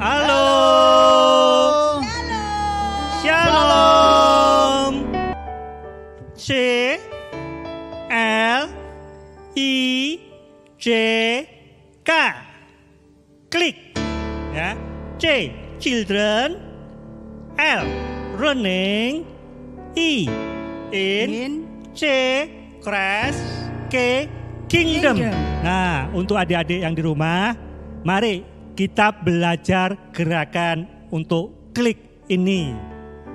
Halo. Shalom. Shalom. C L I J K. Klik ya. C children, L learning, I in, C crash, K kingdom. Nah, untuk adik-adik yang di rumah, mari kita belajar gerakan untuk klik ini.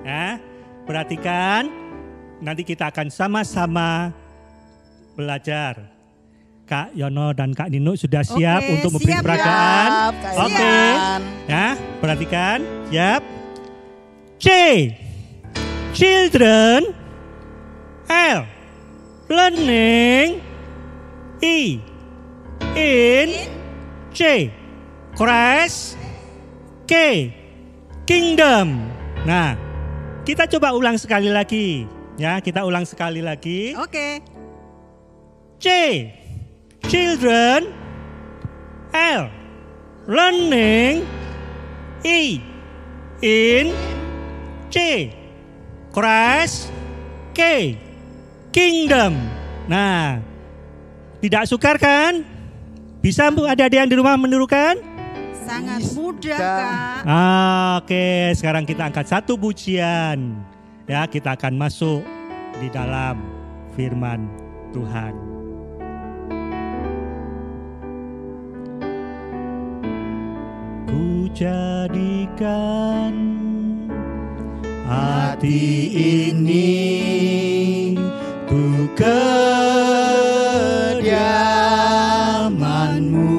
Ya, perhatikan, nanti kita akan sama-sama belajar. Kak Yono dan Kak Nino sudah siap untuk memberi peragaan? Oke. Ya, perhatikan. Siap. C. Children. L. Learning. I. In. C. Crash. K. Kingdom. Nah, kita coba ulang sekali lagi. Ya, kita ulang sekali lagi. Oke. C. Children, L, learning, I, in, C, crash, K, kingdom. Nah, tidak sukar kan? Bisa adik-adik yang di rumah menirukan? Sangat mudah, Kak. Oke, sekarang kita angkat satu pujian. Ya, kita akan masuk di dalam firman Tuhan. Ku jadikan hati ini untuk kediaman-Mu.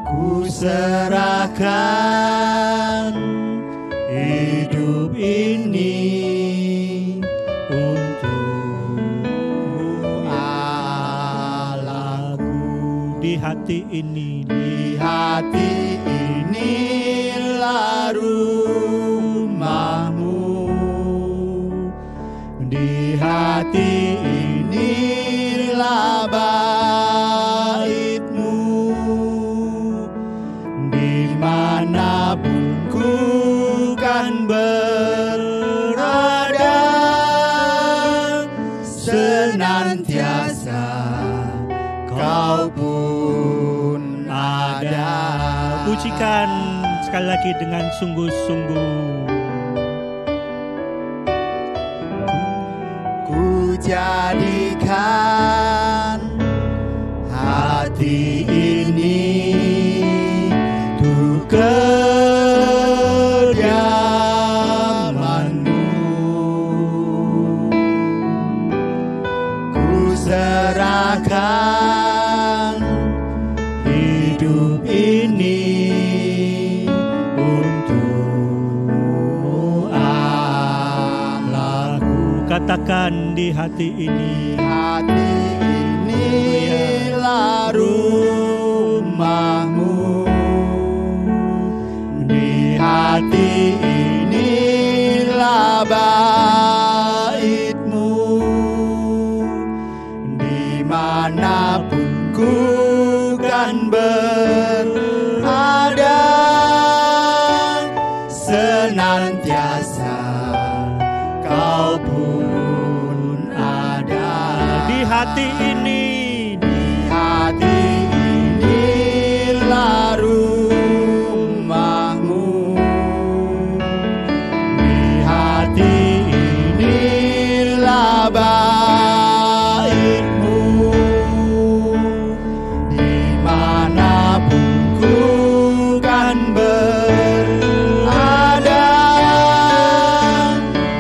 Ku serahkan hidup ini untuk Allahku. Di hati ini, di hati inilah rumah-Mu. Di hati inilah bait-Mu. Dimanapun ku kan berada, senantiasa Kau pun ada. Pujikan sekali lagi dengan sungguh-sungguh. Ku jadikan hati ini untuk kediaman-Mu. Ku serahkan hidup ini untuk Allahku. Katakan di hati ini, hati inilah rumah-Mu. Di hati inilah bait-Mu. Dimanapun ku kan berada, senantiasa Kau pun ada. Di hati ini, di hati inilah rumah-Mu. Di hati inilah bait-Mu. Dimanapun ku kan berada,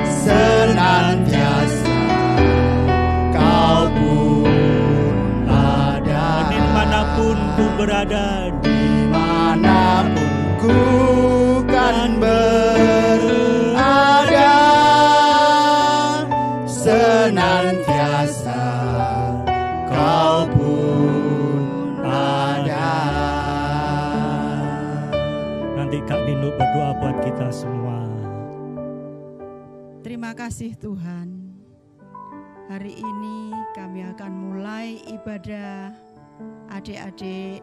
senantiasa Kau pun ada. Dimanapun ku berada, dimanapun ku kan berada, senantiasa Kau pun ada. Nanti Kak Nino berdoa buat kita semua. Terima kasih Tuhan. Hari ini kami akan mulai ibadah adik-adik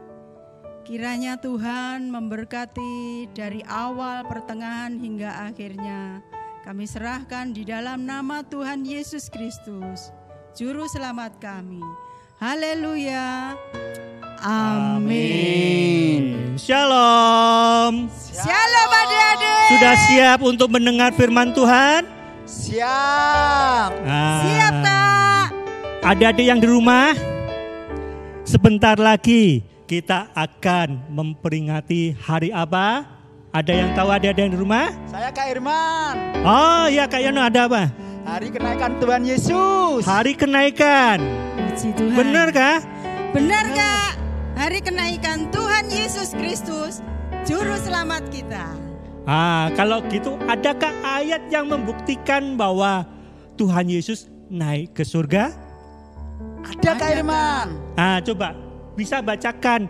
Kiranya Tuhan memberkati dari awal, pertengahan hingga akhirnya. Kami serahkan di dalam nama Tuhan Yesus Kristus, Juru Selamat kami. Haleluya. Amin. Shalom. Shalom adik-adik. Sudah siap untuk mendengar firman Tuhan? Siap. Siap Kak. Adik-adik yang di rumah, sebentar lagi kita akan memperingati hari apa? Ada yang tahu adik-adik yang di rumah? Saya Kak Irman. Oh ya Kak Yono, ada apa? Hari kenaikan Tuhan Yesus. Hari kenaikan. Puji Tuhan. Benar kah? Benar Kak. Hari kenaikan Tuhan Yesus Kristus, Juru Selamat kita. Kalau gitu adakah ayat yang membuktikan bahwa Tuhan Yesus naik ke surga? Ada Kak Irman. Coba bisa bacakan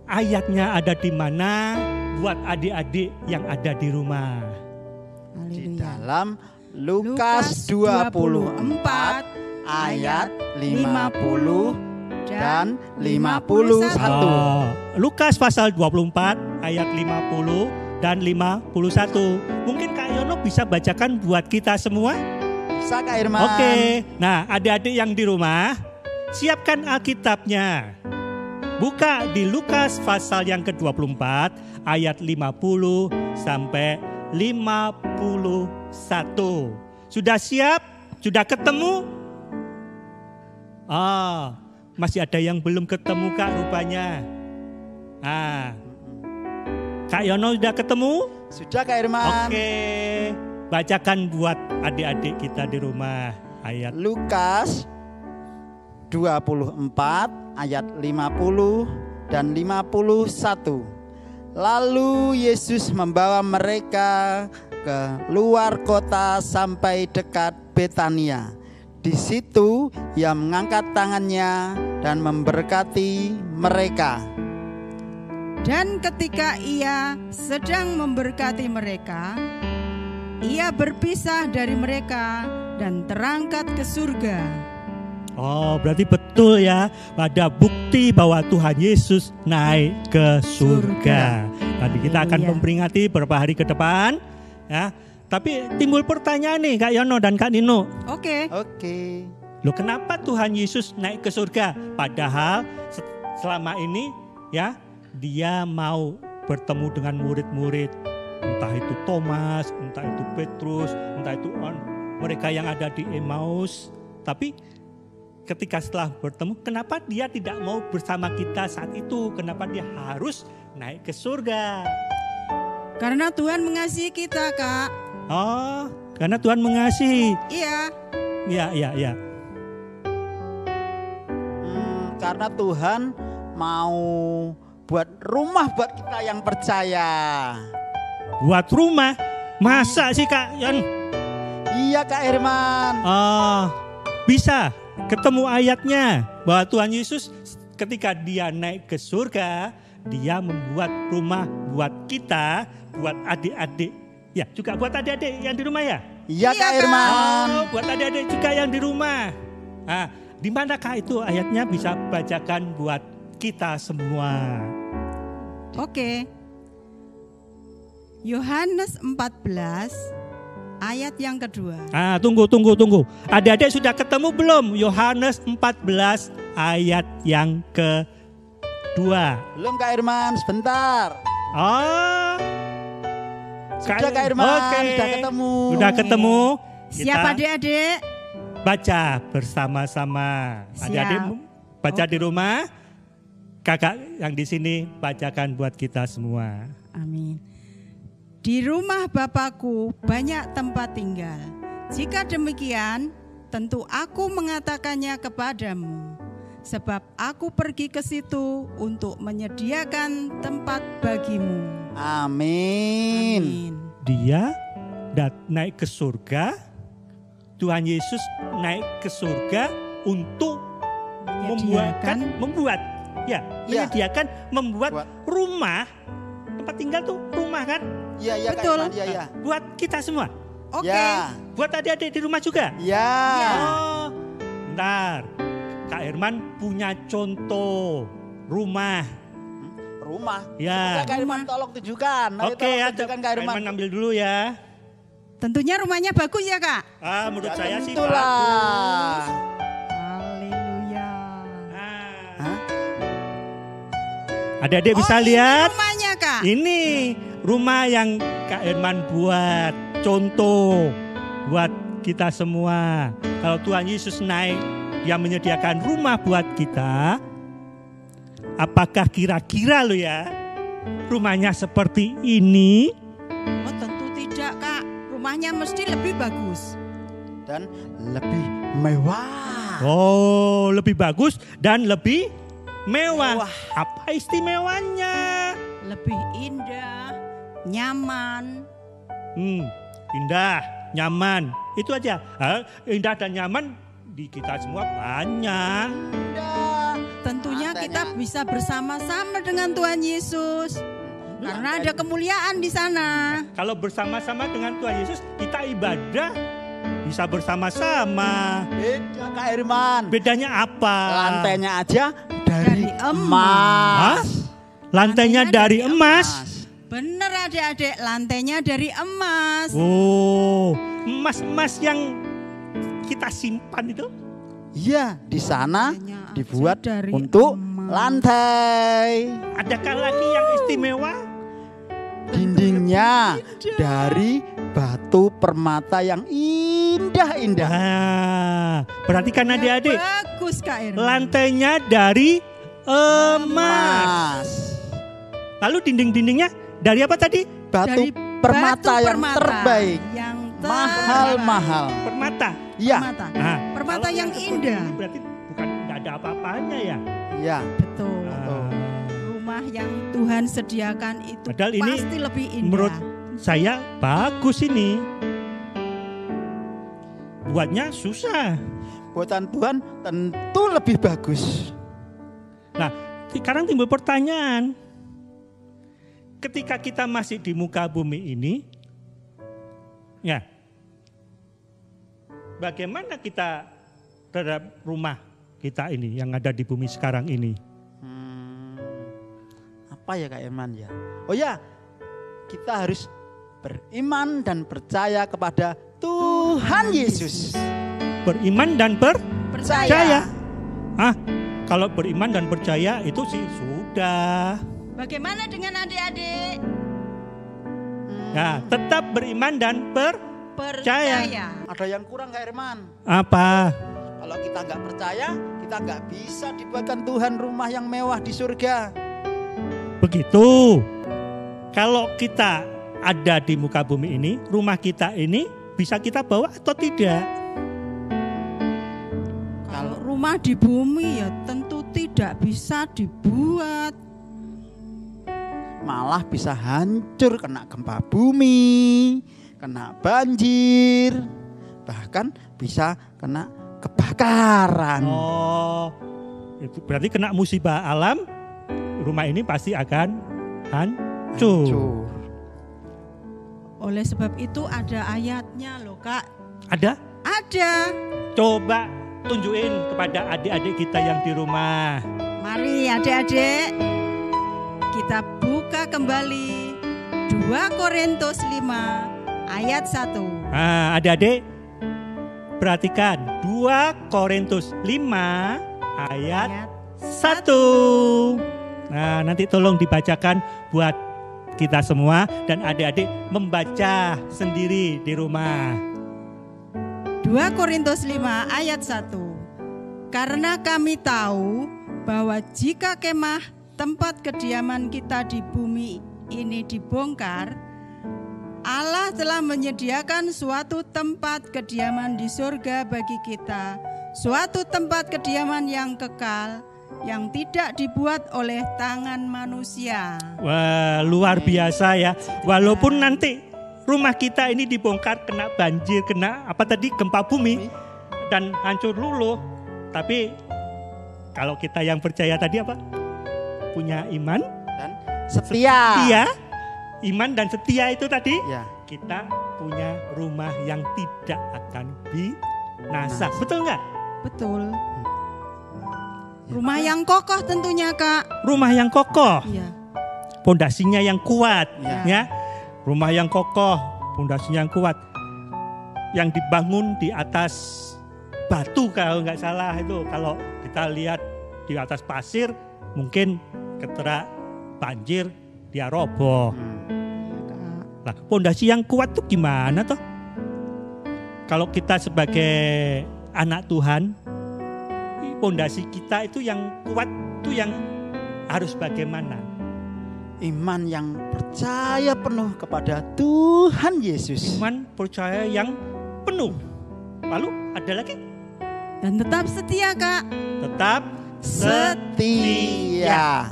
ayatnya ada di mana buat adik-adik yang ada di rumah. Di Haleluya. dalam Lukas 24 ayat 50 dan 51. Lukas pasal 24 ayat 50 dan 51. Mungkin Kak Yono bisa bacakan buat kita semua? Bisa Kak Irman. Oke. Nah, adik-adik yang di rumah, siapkan Alkitabnya. Buka di Lukas pasal yang ke-24 ayat 50 sampai 51. Sudah siap? Sudah ketemu? Masih ada yang belum ketemu Kak rupanya. Kak Yono sudah ketemu? Sudah Kak Irman. Oke. Bacakan buat adik-adik kita di rumah ayat Lukas 24 ayat 50 dan 51. Lalu Yesus membawa mereka ke luar kota sampai dekat Betania. Di situ Ia mengangkat tangannya dan memberkati mereka. Dan ketika Ia sedang memberkati mereka, Ia berpisah dari mereka dan terangkat ke surga. berarti betul ya, ada bukti bahwa Tuhan Yesus naik ke surga. Nanti kita akan Haleluya. memperingati beberapa hari ke depan, ya. Tapi timbul pertanyaan nih Kak Yono dan Kak Nino. Oke. Loh, kenapa Tuhan Yesus naik ke surga? Padahal selama ini ya Dia mau bertemu dengan murid-murid, entah itu Thomas, entah itu Petrus, entah itu mereka yang ada di Emmaus. Tapi ketika setelah bertemu, kenapa Dia tidak mau bersama kita saat itu? Kenapa Dia harus naik ke surga? Karena Tuhan mengasihi kita, Kak. Karena Tuhan mengasihi. Iya. Iya. Karena Tuhan mau buat rumah buat kita yang percaya. Buat rumah? Masa sih Kak Yon? Iya Kak Irman. Bisa ketemu ayatnya bahwa Tuhan Yesus ketika Dia naik ke surga, Dia membuat rumah buat kita, buat adik-adik. Ya, juga buat adik-adik yang di rumah ya? Iya Kak Irman. Buat adik-adik juga yang di rumah. Di manakah itu ayatnya, bisa bacakan buat kita semua? Oke. Yohanes 14 ayat yang kedua. Tunggu. Adik-adik sudah ketemu belum? Yohanes 14 ayat yang kedua. Belum Kak Irman, sebentar. Sudah Kak Irman, sudah ketemu. Sudah ketemu. Siap adik-adik? Baca bersama-sama. Adik-adik baca di rumah. Kakak yang di sini bacakan buat kita semua. Amin. Di rumah Bapakku banyak tempat tinggal. Jika demikian, tentu aku mengatakannya kepadamu. Sebab aku pergi ke situ untuk menyediakan tempat bagimu. Amin. Dia naik ke surga. Tuhan Yesus naik ke surga untuk membuat rumah, tempat tinggal tuh rumah kan? Iya betul. Kak Irman, iya. Buat kita semua. Oke. Ya. Buat adik-adik di rumah juga. Ya. Bentar, Kak Herman punya contoh rumah. rumah. Ya. Kak Irman tolong tunjukkan. Ayo Oke tolong ya, tunjukkan Kak Irman. Irman ambil dulu ya. Tentunya rumahnya bagus ya Kak? Menurut saya sih Tentulah. bagus. Haleluya. Hah? Adik-adik bisa ini lihat? rumahnya Kak? Ini rumah yang Kak Irman buat. Contoh buat kita semua. Kalau Tuhan Yesus naik, Dia menyediakan rumah buat kita. Apakah kira-kira lo ya, rumahnya seperti ini? Oh tentu tidak Kak. Rumahnya mesti lebih bagus. Dan lebih mewah. Oh, lebih bagus dan lebih mewah. Mewah. Apa istimewanya? Lebih indah, nyaman. Indah, nyaman. Itu aja. Indah dan nyaman di kita semua banyak. Tentunya Matanya. kita bisa bersama-sama dengan Tuhan Yesus. Karena ada kemuliaan di sana. Kalau bersama-sama dengan Tuhan Yesus, kita ibadah bisa bersama-sama. Beda Kak Irman. Bedanya apa? Lantainya aja dari Dari emas. emas. Lantainya dari emas. Bener adik-adik, lantainya dari emas. Oh, emas-emas yang kita simpan itu? Iya, di sana Lantainya aja dibuat dari untuk emas. lantai. Adakah lagi yang istimewa? Dindingnya dari batu permata yang indah-indah. Perhatikan adik-adik. Bagus Kak Irman. Lantainya dari emas. Emas. Lalu dinding-dindingnya dari apa tadi? Batu Dari permata batu yang terbaik. Yang Mahal-mahal. Permata. Iya, Permata. Nah, Permata kalau yang seperti indah. ini berarti bukan nggak ada apa-apanya ya. iya. Betul. Ah, Rumah yang Tuhan sediakan itu Padahal ini pasti lebih indah. menurut saya bagus ini. Buatnya susah. Buatan Tuhan tentu lebih bagus. Nah, sekarang timbul pertanyaan. Ketika kita masih di muka bumi ini, ya, bagaimana kita terhadap rumah kita ini yang ada di bumi sekarang ini? Apa ya Kak Irman ya? Oh ya, kita harus beriman dan percaya kepada Tuhan Yesus. Beriman dan Percaya. percaya. Kalau beriman dan percaya itu sih sudah. Bagaimana dengan adik-adik? Ya, tetap beriman dan Percaya. Ada yang kurang Kak Irman. apa? Kalau kita nggak percaya, kita nggak bisa dibuatkan Tuhan rumah yang mewah di surga. Begitu. Kalau kita ada di muka bumi ini, rumah kita ini bisa kita bawa atau tidak? Kalau rumah di bumi ya tentu tidak bisa dibuat. Malah bisa hancur kena gempa bumi, kena banjir, bahkan bisa kena kebakaran. Oh, itu berarti kena musibah alam, rumah ini pasti akan hancur. Oleh sebab itu ada ayatnya loh Kak. Ada? Ada. Coba tunjukin kepada adik-adik kita yang di rumah. Mari adik-adik kita buka kembali 2 Korintus 5 ayat 1. Nah, adik-adik perhatikan 2 Korintus 5 ayat 1. Nah, nanti tolong dibacakan buat kita semua dan adik-adik membaca sendiri di rumah. 2 Korintus 5 ayat 1. Karena kami tahu bahwa jika kemah tempat kediaman kita di bumi ini dibongkar, Allah telah menyediakan suatu tempat kediaman di surga bagi kita, suatu tempat kediaman yang kekal, yang tidak dibuat oleh tangan manusia. Wah, luar biasa ya. Walaupun nanti rumah kita ini dibongkar, kena banjir, kena apa tadi, gempa bumi dan hancur luluh. Tapi kalau kita yang percaya tadi apa? Punya iman Dan setia. setia. Iman dan setia itu tadi. Ya. Kita punya rumah yang tidak akan binasa. Betul nggak? Betul. Rumah yang kokoh tentunya Kak. Rumah yang kokoh. Iya. pondasinya yang kuat, Ya. ya. Rumah yang kokoh, pondasinya yang kuat. Yang dibangun di atas batu kalau nggak salah itu. Kalau kita lihat di atas pasir, mungkin keterak banjir dia roboh. Nah, pondasi yang kuat tuh gimana toh? Kalau kita sebagai anak Tuhan, pondasi kita itu yang kuat itu yang harus bagaimana? Iman yang percaya penuh kepada Tuhan Yesus. Iman percaya yang penuh. Lalu ada lagi? Dan tetap setia, Kak. Tetap Setia.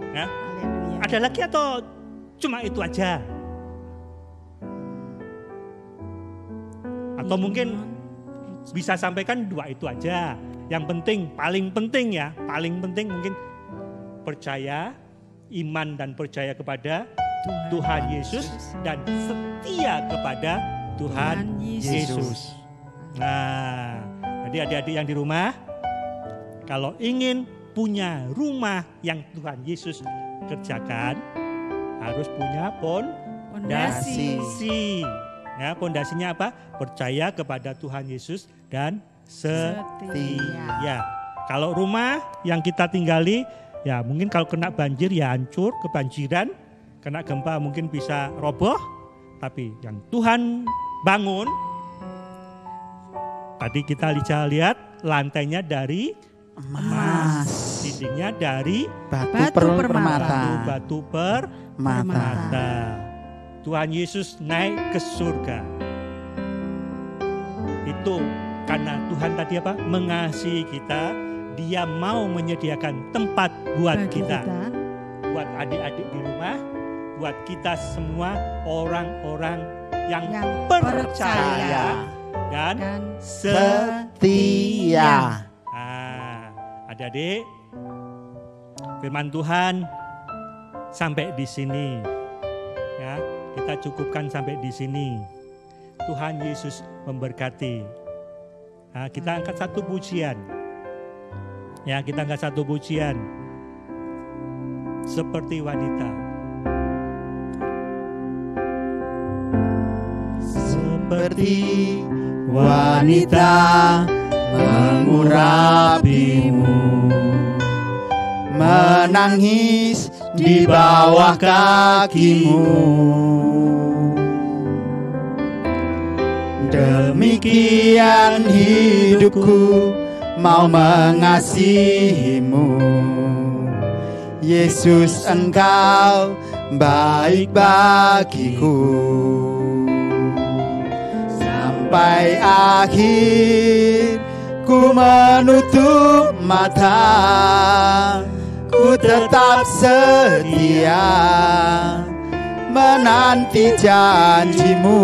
Ya. Haleluya. Ada lagi atau cuma itu aja? Atau mungkin bisa sampaikan dua itu aja. Yang penting, paling penting ya, paling penting mungkin percaya, iman dan percaya kepada Tuhan Yesus dan setia kepada Tuhan Yesus. Nah, jadi adik-adik yang di rumah, kalau ingin punya rumah yang Tuhan Yesus kerjakan, harus punya Pondasi. pondasi. Ya, pondasinya apa? Percaya kepada Tuhan Yesus dan setia. Kalau rumah yang kita tinggali, ya mungkin kalau kena banjir ya hancur, kebanjiran, kena gempa mungkin bisa roboh. Tapi yang Tuhan bangun, tadi kita bisa lihat lantainya dari Emas. dindingnya dari Batu permata. batu Mata. permata. Tuhan Yesus naik ke surga. Itu karena Tuhan tadi apa? Mengasihi kita, Dia mau menyediakan tempat buat Bagi kita. Buat adik-adik di rumah, buat kita semua orang-orang yang percaya dan dan Setia. adik-adik, firman Tuhan sampai di sini. Ya, kita cukupkan sampai di sini. Tuhan Yesus memberkati. Nah, kita angkat satu pujian. Ya, kita angkat satu pujian. Seperti wanita. Seperti wanita mengurapimu, menangis di bawah kakimu. Demikian hidupku mau mengasihimu. Yesus, Engkau baik bagiku. Sampai akhir ku menutup mata, ku tetap setia menanti janjimu.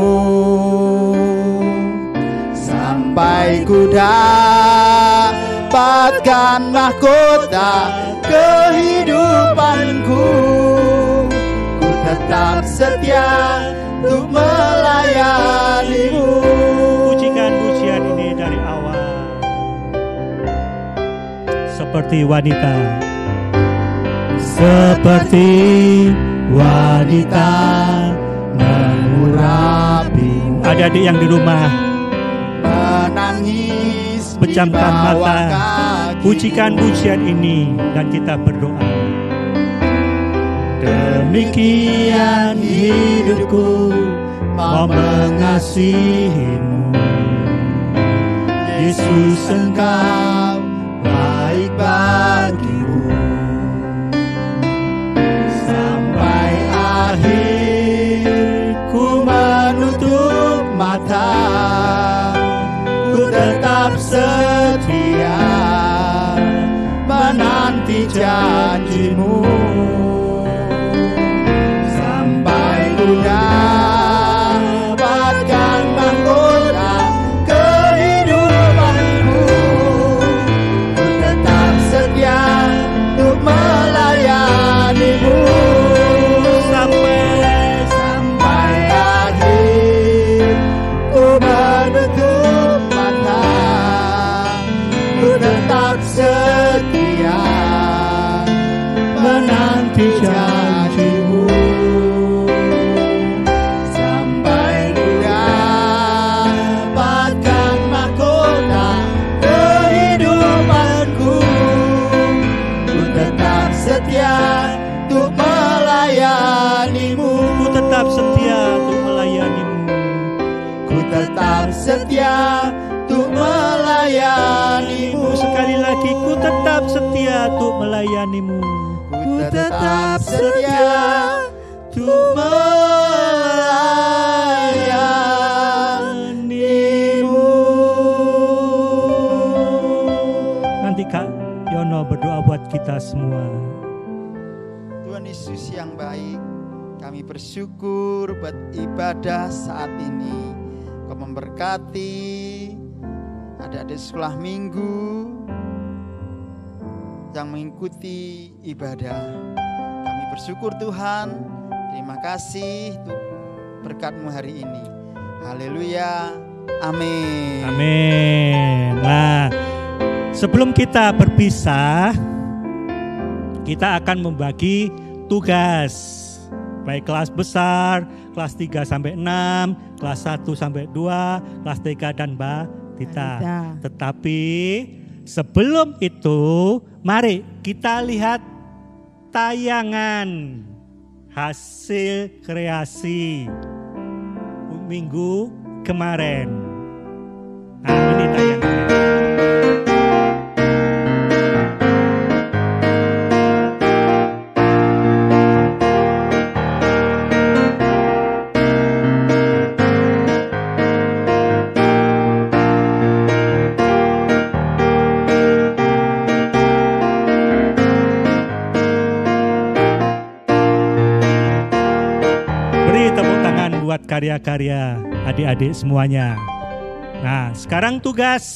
Sampai ku dapatkan mahkota kehidupanku, ku tetap setia untuk melayanimu. Pujikan pujian ini dari awal. Seperti wanita. Seperti wanita mengurapimu. Adik-adik yang di rumah, menangis pejamkan mata, pujikan pujian ini dan kita berdoa. Demikian hidupku mau mengasihimu. Yesus, Engkau baik bagiku. Sampai akhir ku menutup mata, ku tetap setia menanti janjimu. Sampai ku dapatkan mahkota kehidupanku, ku tetap setia untuk melayanimu. Sampai akhir ku menutup mata, ku tetap setia menanti ku tetap setia untuk melayanimu. Sekali lagi, ku tetap setia untuk melayanimu. Ku tetap setia untuk melayanimu. Nanti Kak Yono berdoa buat kita semua. Tuhan Yesus yang baik, kami bersyukur buat ibadah saat ini. Kau memberkati adik-adik sekolah minggu yang mengikuti ibadah. Kami bersyukur Tuhan. Terima kasih untuk berkat-Mu hari ini. Haleluya. Amin. Amin. Nah, sebelum kita berpisah, kita akan membagi tugas. Baik kelas besar, kelas 3 sampai 6, kelas 1 sampai 2, kelas TK dan Batita. Tetapi sebelum itu, mari kita lihat tayangan hasil kreasi minggu kemarin. Nah, ini tayangannya. Karya-karya adik-adik semuanya. Nah, sekarang tugas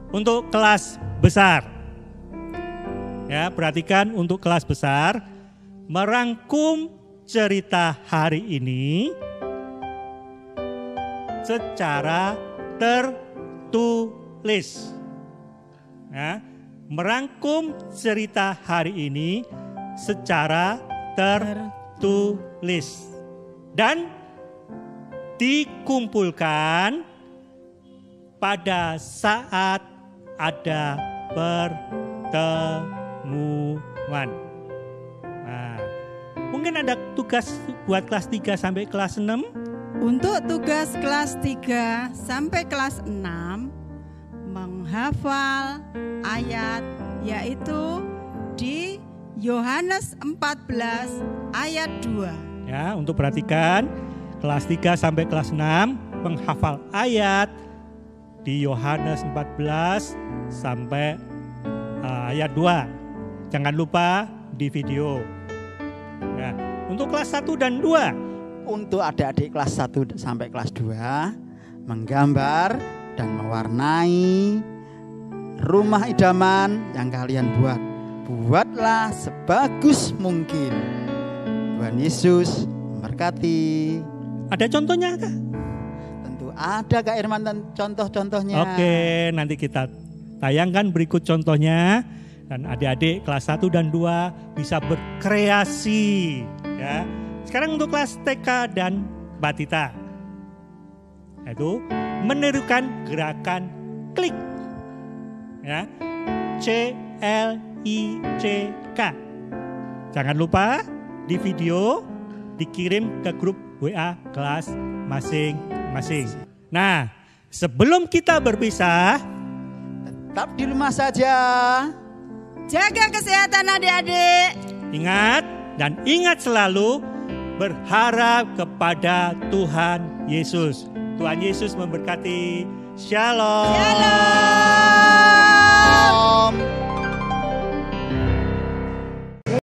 untuk kelas besar. Ya, perhatikan untuk kelas besar, merangkum cerita hari ini secara tertulis. Ya, merangkum cerita hari ini secara tertulis. Dan dikumpulkan pada saat ada pertemuan. Nah, mungkin ada tugas buat kelas 3 sampai kelas 6? Untuk tugas kelas 3 sampai kelas 6 menghafal ayat, yaitu di Yohanes 14 ayat 2. Ya, untuk perhatikan kelas 3 sampai kelas 6 menghafal ayat di Yohanes 14 sampai ayat 2. Jangan lupa di video. Ya, untuk kelas 1 dan 2. Untuk adik-adik kelas 1 sampai kelas 2 menggambar dan mewarnai rumah idaman yang kalian buat. Buatlah sebagus mungkin. Tuhan Yesus memberkati. Ada contohnya Kak? Tentu ada Kak Irman dan contoh-contohnya. Oke, nanti kita tayangkan berikut contohnya. Dan adik-adik kelas 1 dan 2 bisa berkreasi. Ya. Sekarang untuk kelas TK dan Batita, yaitu menirukan gerakan klik. Ya. CLICK. Jangan lupa di video dikirim ke grup WA kelas masing-masing. Nah, sebelum kita berpisah, tetap di rumah saja. Jaga kesehatan adik-adik. Ingat dan ingat selalu berharap kepada Tuhan Yesus. Tuhan Yesus memberkati. Shalom. Shalom.